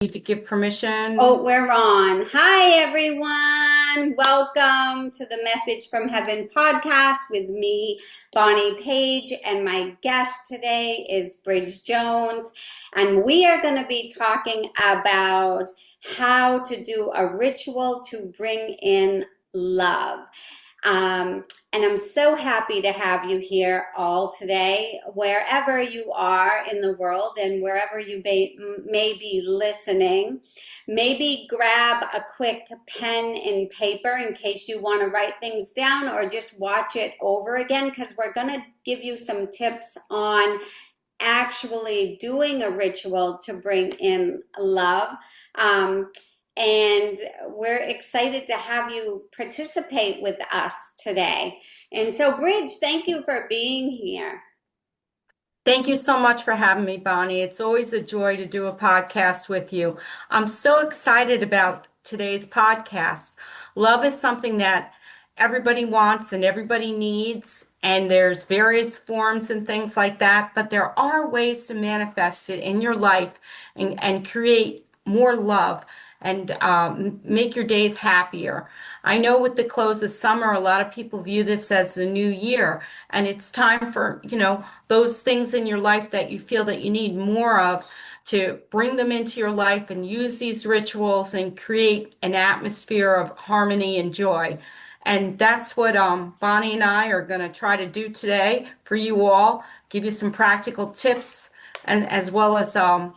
Need to give permission. Oh, we're on. Hi, everyone. Welcome to the Message from Heaven podcast with me, Bonnie Page, and my guest today is Bridge Jones. And we are going to be talking about how to do a ritual to bring in love. And I'm so happy to have you here all today, wherever you are in the world and wherever you may be listening. Maybe grab a quick pen and paper in case you want to write things down or just watch it over again, because we're going to give you some tips on actually doing a ritual to bring in love. Um, and we're excited to have you participate with us today. And so, Bridge, thank you for being here. Thank you so much for having me, Bonnie. It's always a joy to do a podcast with you. I'm so excited about today's podcast. Love is something that everybody wants and everybody needs, and there's various forms and things like that, but there are ways to manifest it in your life and create more love and make your days happier. I know with the close of summer, a lot of people view this as the new year, and it's time for, those things in your life that you feel that you need more of to bring them into your life and use these rituals and create an atmosphere of harmony and joy. And that's what Bonnie and I are going to try to do today for you all, give you some practical tips and as well as some,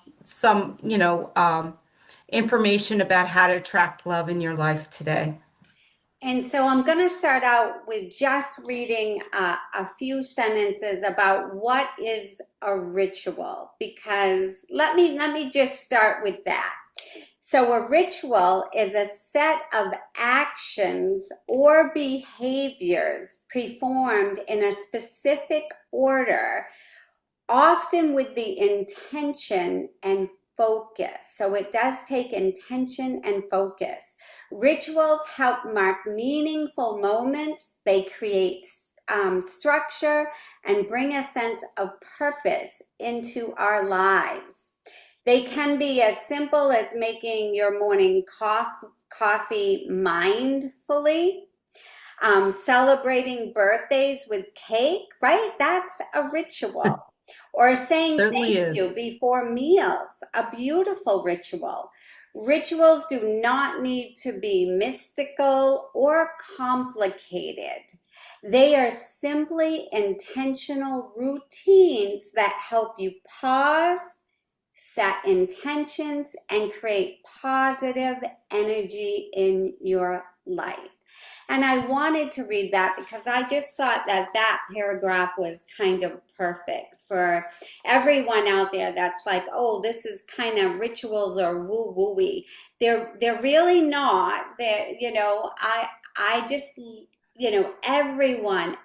information about how to attract love in your life today. And so I'm going to start out with just reading a few sentences about what is a ritual, because let me just start with that. So a ritual is a set of actions or behaviors performed in a specific order, often with the intention and focus. So it does take intention and focus. Rituals help mark meaningful moments. They create structure and bring a sense of purpose into our lives. They can be as simple as making your morning coffee mindfully, celebrating birthdays with cake, right? That's a ritual. Or saying Certainly thank you is. before meals, a beautiful ritual. Rituals do not need to be mystical or complicated. They are simply intentional routines that help you pause, set intentions, and create positive energy in your life. And I wanted to read that because I just thought that that paragraph was kind of perfect for everyone out there that's like, oh, this is kind of rituals or woo wooey. They're really not. I just everyone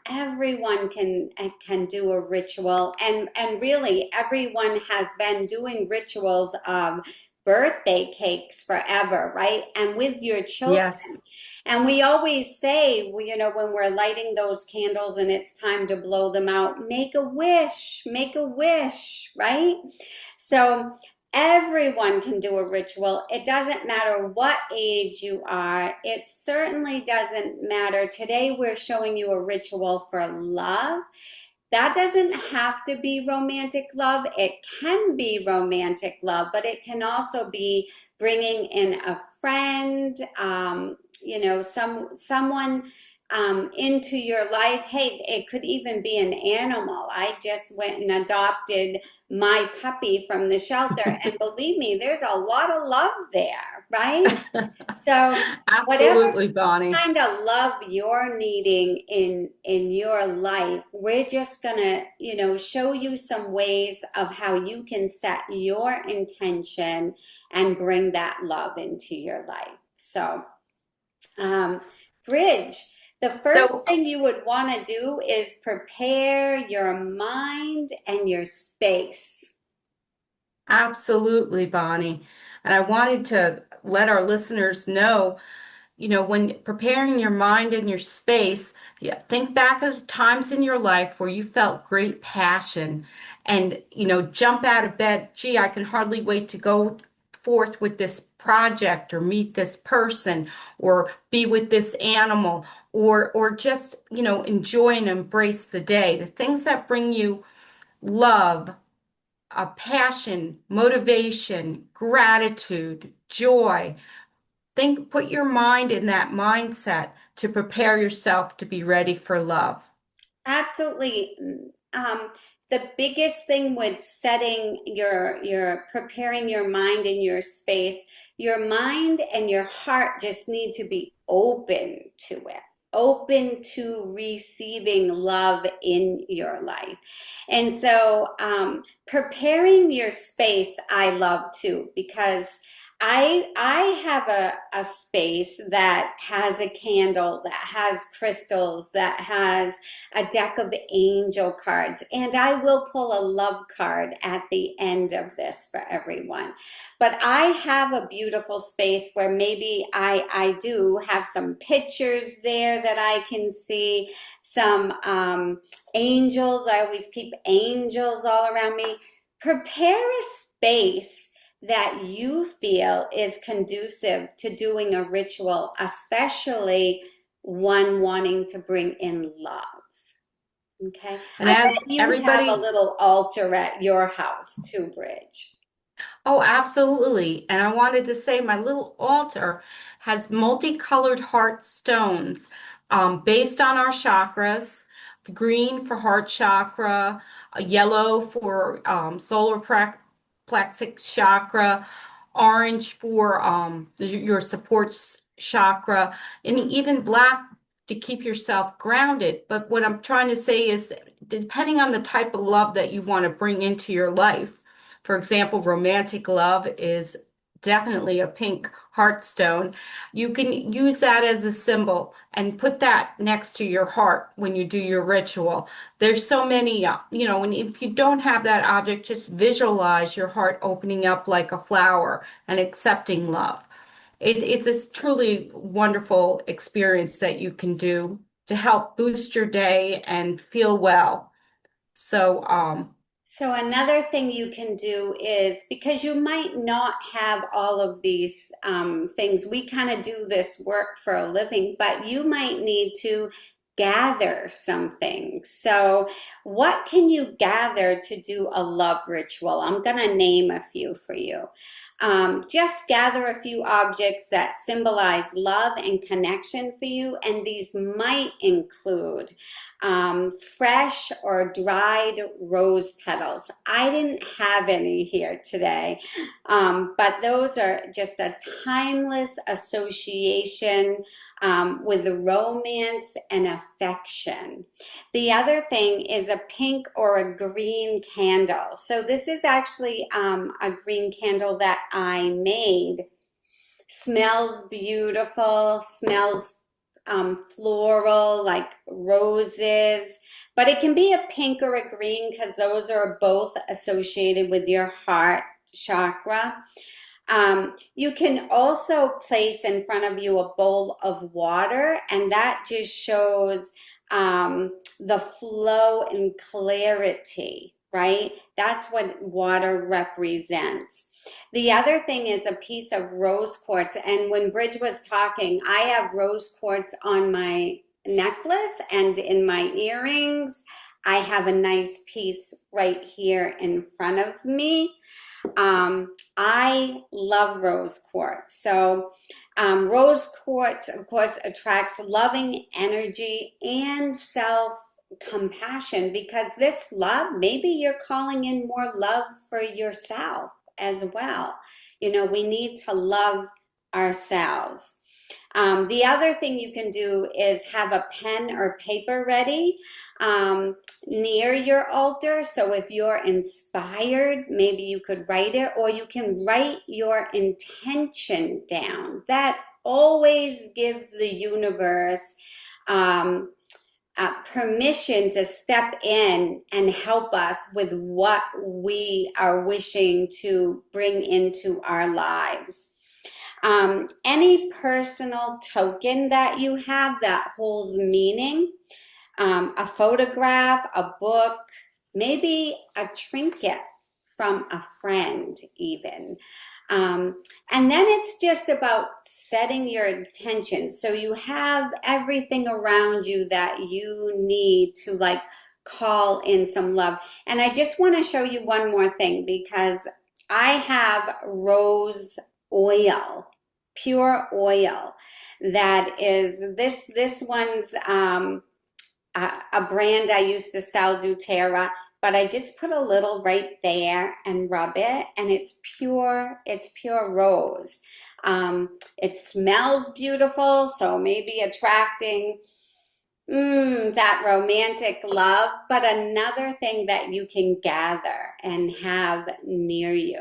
can do a ritual, and really everyone has been doing rituals of birthday cakes forever, right? And with your children. Yes. And we always say, when we're lighting those candles and it's time to blow them out, make a wish, right? So everyone can do a ritual. It doesn't matter what age you are. It certainly doesn't matter. Today we're showing you a ritual for love. That doesn't have to be romantic love. It can be romantic love, but it can also be bringing in a friend, someone into your life. Hey, it could even be an animal. I just went and adopted my puppy from the shelter, and believe me, there's a lot of love there, right? So whatever Absolutely, Bonnie. kind of love you're needing in your life, we're just gonna, show you some ways of how you can set your intention and bring that love into your life. So, um, Bridge, the first So, thing you would want to do is prepare your mind and your space. absolutely, Bonnie. And I wanted to let our listeners know, when preparing your mind and your space, yeah, think back of times in your life where you felt great passion and, jump out of bed. Gee, I can hardly wait to go forth with this project or meet this person or be with this animal or just, enjoy and embrace the day. The things that bring you love, a passion, motivation, gratitude, joy. Put your mind in that mindset to prepare yourself to be ready for love. Absolutely. Um, the biggest thing with setting your preparing your mind in your mind and your heart just need to be open to it, open to receiving love in your life. And so, preparing your space, I love too, because I have a space that has a candle, that has crystals, that has a deck of angel cards, and I will pull a love card at the end of this for everyone. But I have a beautiful space where maybe I do have some pictures there that I can see, some angels. I always keep angels all around me. Prepare a space that you feel is conducive to doing a ritual, especially one wanting to bring in love. Okay. And I bet as you have a everybody little altar at your house too, Bridge. Oh, absolutely. And I wanted to say my little altar has multicolored heart stones based on our chakras. Green for heart chakra, yellow for plexus chakra, orange for your chakra, and even black to keep yourself grounded. But what I'm trying to say is, depending on the type of love that you want to bring into your life, for example, romantic love is definitely a pink heartstone. You can use that as a symbol and put that next to your heart when you do your ritual. There's so many, and if you don't have that object, just visualize your heart opening up like a flower and accepting love. It's a truly wonderful experience that you can do to help boost your day and feel well. So, So another thing you can do is, because you might not have all of these things, we kind of do this work for a living, but you might need to gather some things. So what can you gather to do a love ritual? I'm going to name a few for you. Just gather a few objects that symbolize love and connection for you, and these might include fresh or dried rose petals. I didn't have any here today, but those are just a timeless association with the romance and affection. The other thing is a pink or a green candle. So this is actually a green candle that I made. Smells beautiful, smells floral, like roses, but it can be a pink or a green because those are both associated with your heart chakra. You can also place in front of you a bowl of water, and that just shows the flow and clarity, right? That's what water represents. The other thing is a piece of rose quartz. And when Bridge was talking, I have rose quartz on my necklace and in my earrings. I have a nice piece right here in front of me. I love rose quartz. So, rose quartz, of course, attracts loving energy and self compassion, because this love, maybe you're calling in more love for yourself as well. You know, we need to love ourselves. The other thing you can do is have a pen or paper ready near your altar. So if you're inspired, maybe you could write it, or you can write your intention down. That always gives the universe permission to step in and help us with what we are wishing to bring into our lives. Any personal token that you have that holds meaning, a photograph, a book, maybe a trinket from a friend even. And then it's just about setting your intention. So you have everything around you that you need to like call in some love. And I just want to show you one more thing because I have rose oil, pure oil that is this one's a brand I used to sell, doTERRA, but I just put a little right there and rub it, and it's pure rose. It smells beautiful, so maybe attracting that romantic love, but another thing that you can gather and have near you.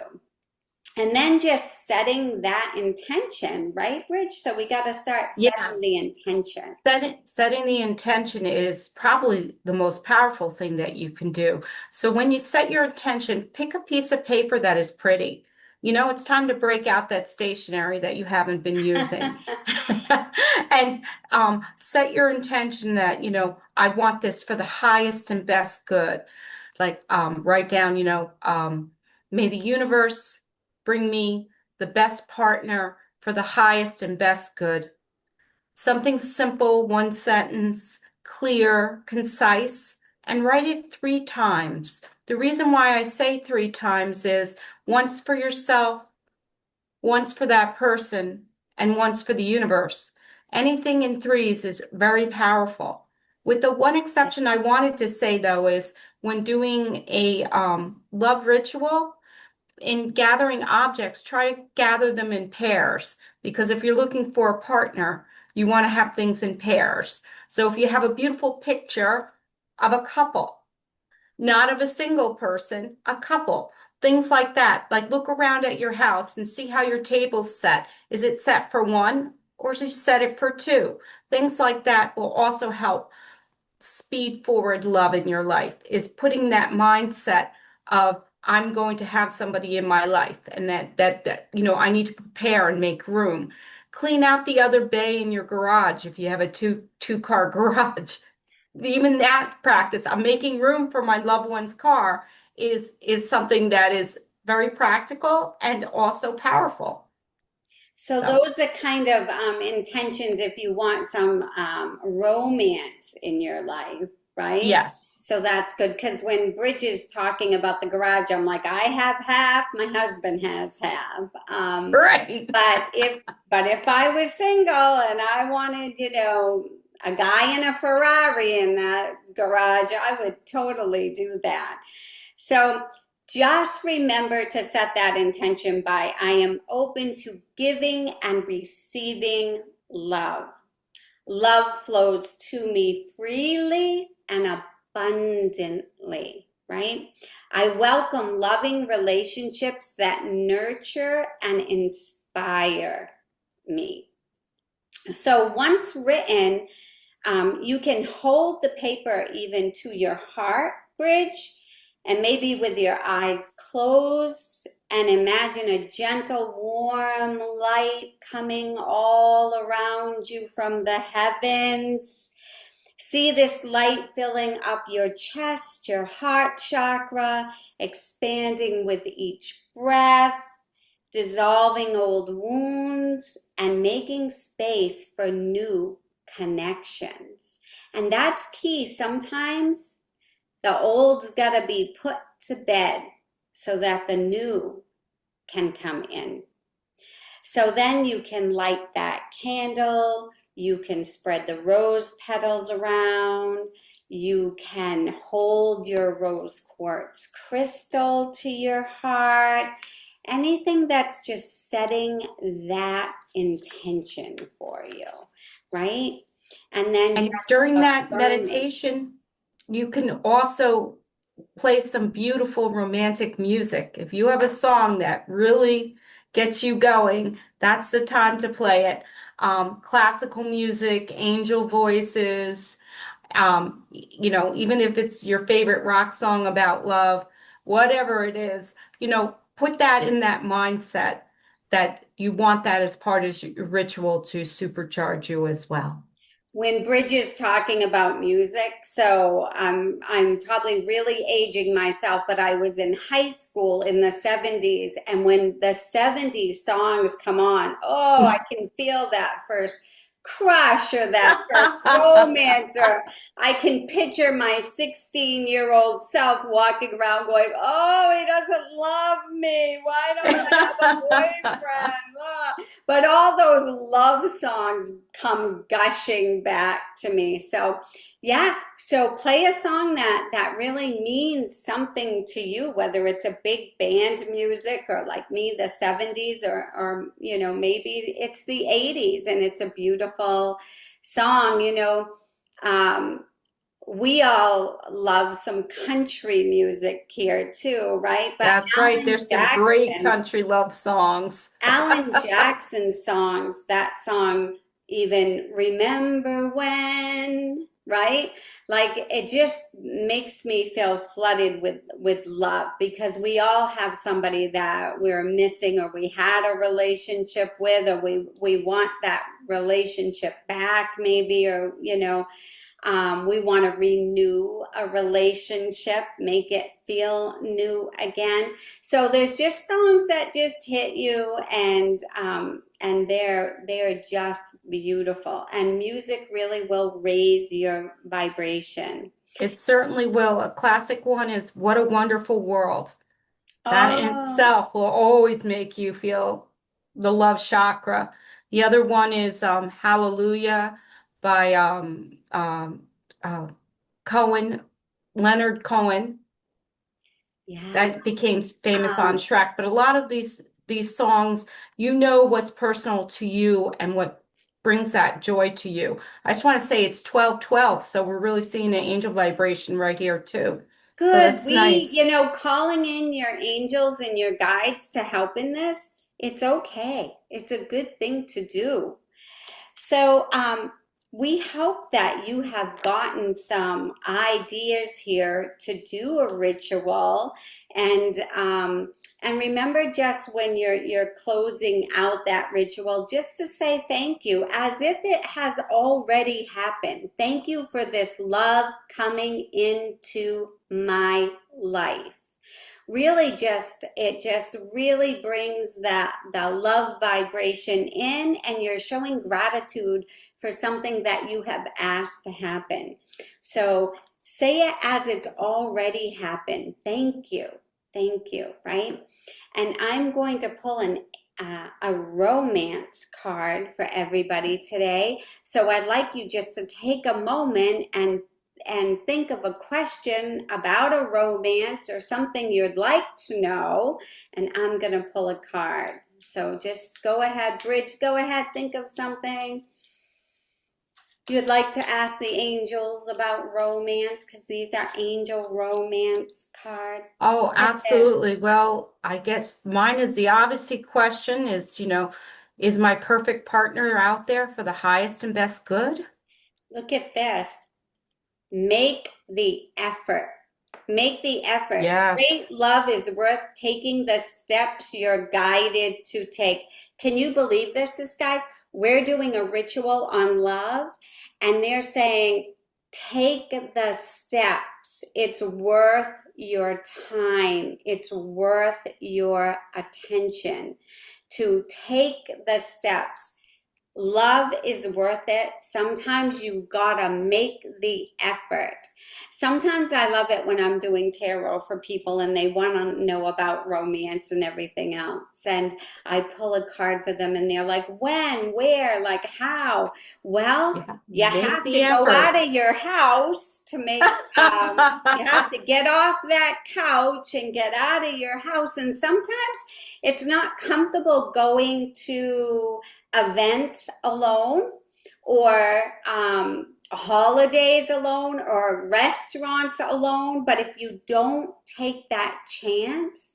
And then just setting that intention, right, Bridge? So we got to start setting Yes. the intention. Setting the intention is probably the most powerful thing that you can do. So when you set your intention, pick a piece of paper that is pretty. It's time to break out that stationery that you haven't been using. And set your intention that, I want this for the highest and best good. Like write down, may the universe bring me the best partner for the highest and best good. Something simple, one sentence, clear, concise, and write it 3 times. The reason why I say 3 times is once for yourself, once for that person, and once for the universe. Anything in threes is very powerful. With the one exception I wanted to say though is when doing a love ritual, in gathering objects, try to gather them in pairs because if you're looking for a partner, you want to have things in pairs. So if you have a beautiful picture of a couple, not of a single person, a couple, things like that. Like look around at your house and see how your table's set. Is it set for one or should you set it for two? Things like that will also help speed forward love in your life is putting that mindset of I'm going to have somebody in my life and that I need to prepare and make room. Clean out the other bay in your garage if you have a two car garage. Even that practice, I'm making room for my loved one's car is something that is very practical and also powerful. So So, those are kind of intentions if you want some romance in your life, right? yes. So that's good because when Bridge is talking about the garage, I'm like, I have half, my husband has half. Right. But if I was single and I wanted, a guy in a Ferrari in that garage, I would totally do that. So just remember to set that intention by I am open to giving and receiving love. Love flows to me freely and abundantly, right? I welcome loving relationships that nurture and inspire me. So once written, you can hold the paper even to your heart bridge and maybe with your eyes closed and imagine a gentle, warm light coming all around you from the heavens. See this light filling up your chest, your heart chakra, expanding with each breath, dissolving old wounds, and making space for new connections. And that's key. Sometimes the old's got to be put to bed so that the new can come in. So then you can light that candle, you can spread the rose petals around, you can hold your rose quartz crystal to your heart, anything that's just setting that intention for you, right? And then And just during that affirming. meditation, you can also play some beautiful romantic music. If you have a song that really gets you going, that's the time to play it. Classical music, angel voices, even if it's your favorite rock song about love, whatever it is, put that in that mindset that you want that as part of your ritual to supercharge you as well. when Bridge is talking about music, so I'm probably really aging myself, but I was in high school in the 70s, and when the 70s songs come on, oh, I can feel that first crush or that first romance, or I can picture my 16-year-old self walking around going, oh, he doesn't love me. Why don't I have a boyfriend? But all those love songs come gushing back to me. So, yeah, so play a song that really means something to you, whether it's a big band music or like me, the 70s, or maybe it's the 80s and it's a beautiful song. Um, we all love some country music here too, right? But That's right. There's some great country love songs. Alan Jackson's songs, that song, even Remember When, right? Like it just makes me feel flooded with love because we all have somebody that we're missing or we had a relationship with or we want that relationship back maybe or we want to renew a relationship, make it feel new again. So there's just songs that just hit you, and they're just beautiful. And music really will raise your vibration. It certainly will. A classic one is What a Wonderful World. That in Oh, itself will always make you feel the love chakra. The other one is Hallelujah by uh, Cohen, Leonard Cohen. yeah. That became famous on Um, Shrek. But a lot of these songs, you know what's personal to you and what brings that joy to you. I just want to say it's 12/12, so we're really seeing an angel vibration right here too. So Good. that's nice. Calling in your angels and your guides to help in this, it's okay. It's a good thing to do. So, we hope that you have gotten some ideas here to do a ritual, and remember, just when you're closing out that ritual, just to say thank you, as if it has already happened. Thank you for this love coming into my life. Really, just it just really brings the love vibration in, and you're showing gratitude for something that you have asked to happen. So say it as it's already happened. Thank you, right? And I'm going to pull a romance card for everybody today. So I'd like you just to take a moment and think of a question about a romance or something you'd like to know, and I'm going to pull a card. So just go ahead, Bridge, go ahead, think of something you'd like to ask the angels about romance, because these are angel romance card. Oh, Look at this. absolutely. Well, I guess mine is the obviously question is, is my perfect partner out there for the highest and best good? Look at this. Make the effort. Make the effort. Yes. Great love is worth taking the steps you're guided to take. Can you believe this, guys? We're doing a ritual on love, and they're saying, take the steps. It's worth your time, it's worth your attention to take the steps. Love is worth it. Sometimes you gotta make the effort. Sometimes I love it when I'm doing tarot for people and they want to know about romance and everything else. And I pull a card for them and they're like, when, where, like how? Well, Yeah. you Make have the to go out effort. of your house to make, you have to get off that couch and get out of your house. And sometimes it's not comfortable going to events alone or holidays alone or restaurants alone. But if you don't take that chance,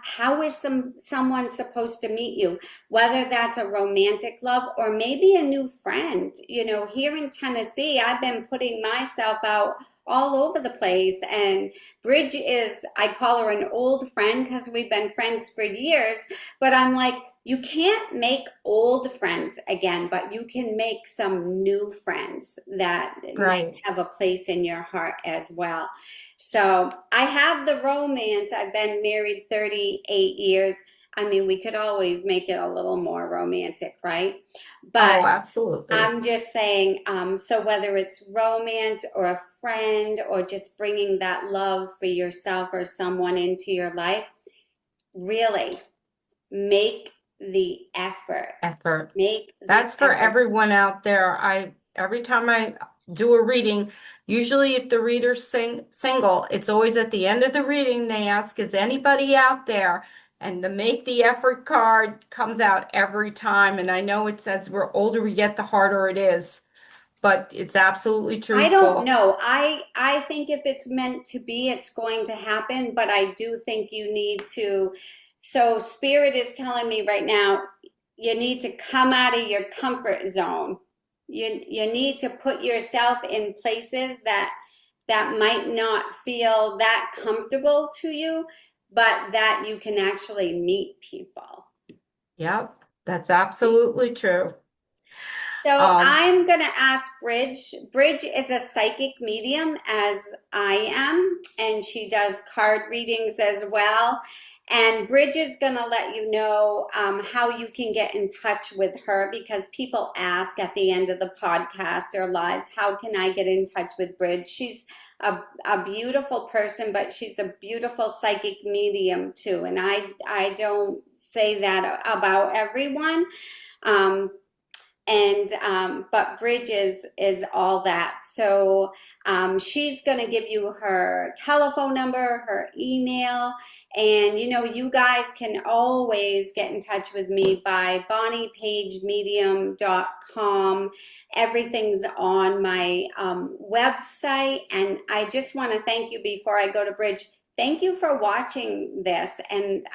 how is someone supposed to meet you? Whether that's a romantic love or maybe a new friend. Here in Tennessee, I've been putting myself out all over the place, and Bridge is, I call her an old friend because we've been friends for years, but I'm like, you can't make old friends again, but you can make some new friends that might Right. have a place in your heart as well. So I have the romance. I've been married 38 years. I mean, we could always make it a little more romantic, right? But Oh, absolutely. I'm just saying, so whether it's romance or a friend or just bringing that love for yourself or someone into your life, really make the effort. Effort. Make the That's for effort. everyone out there. Every time I do a reading, usually if the reader's single, it's always at the end of the reading, they ask, is anybody out there? And the make the effort card comes out every time. And I know it says we're older we get, the harder it is, but it's absolutely I don't truthful. know. I think if it's meant to be, it's going to happen, but I do think you need to. So Spirit is telling me right now, you need to come out of your comfort zone. You need to put yourself in places that might not feel that comfortable to you, but that you can actually meet people. Yep, that's absolutely true. So Um, I'm going to ask Bridge. Bridge is a psychic medium, as I am, and she does card readings as well. And Bridge is going to let you know how you can get in touch with her because people ask at the end of the podcast or lives, how can I get in touch with Bridge? She's a beautiful person, but she's a beautiful psychic medium too. And I don't say that about everyone. Um, and but Bridge is all that. So she's going to give you her telephone number, her email, and you guys can always get in touch with me by bonniepage.medium.com. Everything's on my website, and I just want to thank you before I go to Bridge. Thank you for watching this, and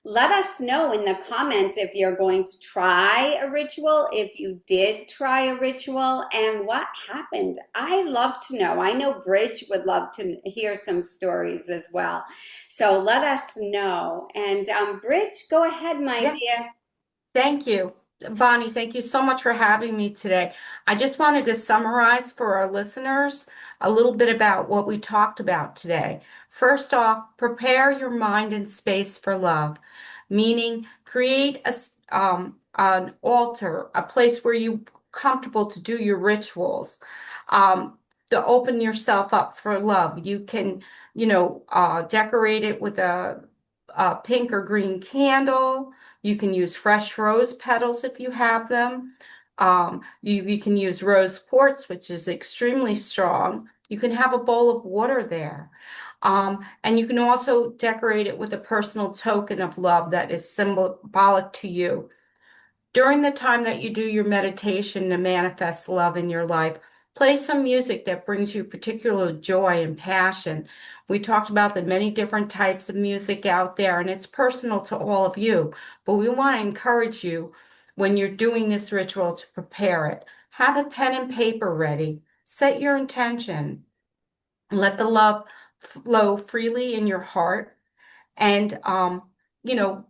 let us know in the comments if you're going to try a ritual, if you did try a ritual, and what happened. I love to know. I know Bridge would love to hear some stories as well. So let us know. And Bridge, go ahead, my yeah, dear. thank you. Bonnie, thank you so much for having me today. I just wanted to summarize for our listeners a little bit about what we talked about today. First off, prepare your mind and space for love, meaning create an altar, a place where you're comfortable to do your rituals, um, to open yourself up for love. You can, decorate it with a pink or green candle. You can use fresh rose petals if you have them. You can use rose quartz, which is extremely strong. You can have a bowl of water there. And you can also decorate it with a personal token of love that is symbolic to you. During the time that you do your meditation to manifest love in your life, play some music that brings you particular joy and passion. We talked about the many different types of music out there, and it's personal to all of you. But we want to encourage you when you're doing this ritual to prepare it. Have a pen and paper ready. Set your intention. Let the love flow freely in your heart and you know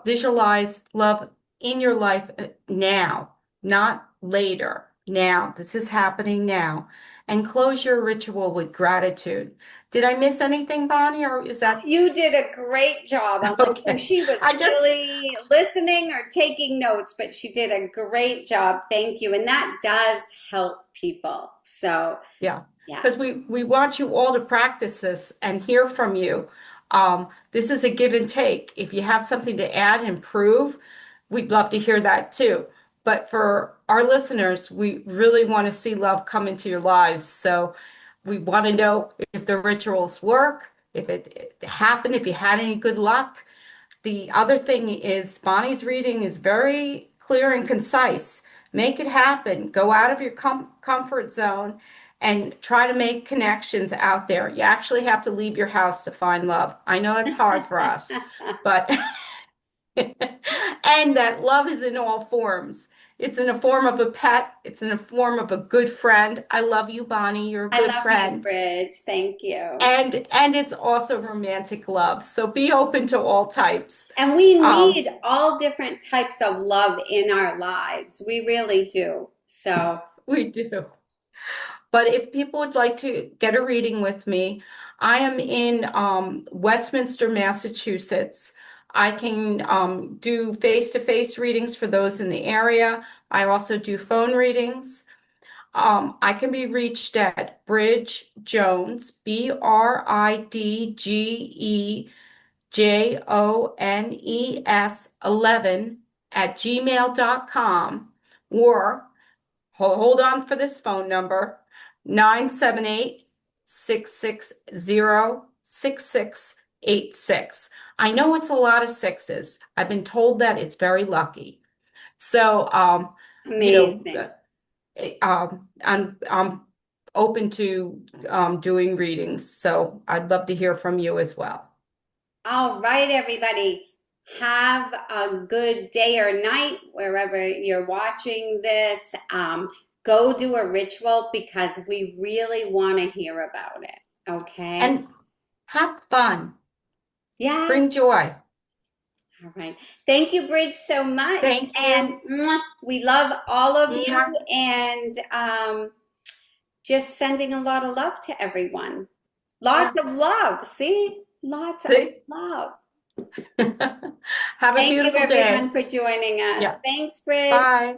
visualize love in your life now, not later. Now, this is happening now. And close your ritual with gratitude. Did I miss anything, Bonnie, or is that You did a great job. I'm like, oh, okay? she was I just really listening or taking notes, but she did a great job. Thank you. And that does help people. So, Yeah, yeah. because we want you all to practice this and hear from you. This is a give and take. If you have something to add and improve, we'd love to hear that too. But for our listeners, we really want to see love come into your lives. So we want to know if the rituals work, if it happened, if you had any good luck. The other thing is Bonnie's reading is very clear and concise. Make it happen. Go out of your comfort zone and try to make connections out there. You actually have to leave your house to find love. I know that's hard for us, but And that love is in all forms. It's in the form of a pet, it's in the form of a good friend. I love you, Bonnie. You're a I good love you, friend. Bridge. Thank you. And it's also romantic love. So be open to all types. And we Um, need all different types of love in our lives. We really do. So, we do. But if people would like to get a reading with me, I am in Westminster, Massachusetts. I can do face-to-face readings for those in the area. I also do phone readings. I can be reached at Bridge Jones, BridgeJones 11 at gmail.com, or hold on for this phone number, 978-660-6686. I know it's a lot of sixes. I've been told that it's very lucky. So, you amazing. know, I'm open to doing readings. So I'd love to hear from you as well. All right, everybody. Have a good day or night wherever you're watching this. Go do a ritual because we really want to hear about it. Okay? And have fun. Yeah. Bring joy. All right. Thank you, Bridge, so much. Thank And you. we love all of you Mwah. and just sending a lot of love to everyone. Yeah. Lots of love. See? Lots of See? love. Have a Thank you, beautiful everyone, day. for joining us. Yeah. Thanks, Bridge. Bye.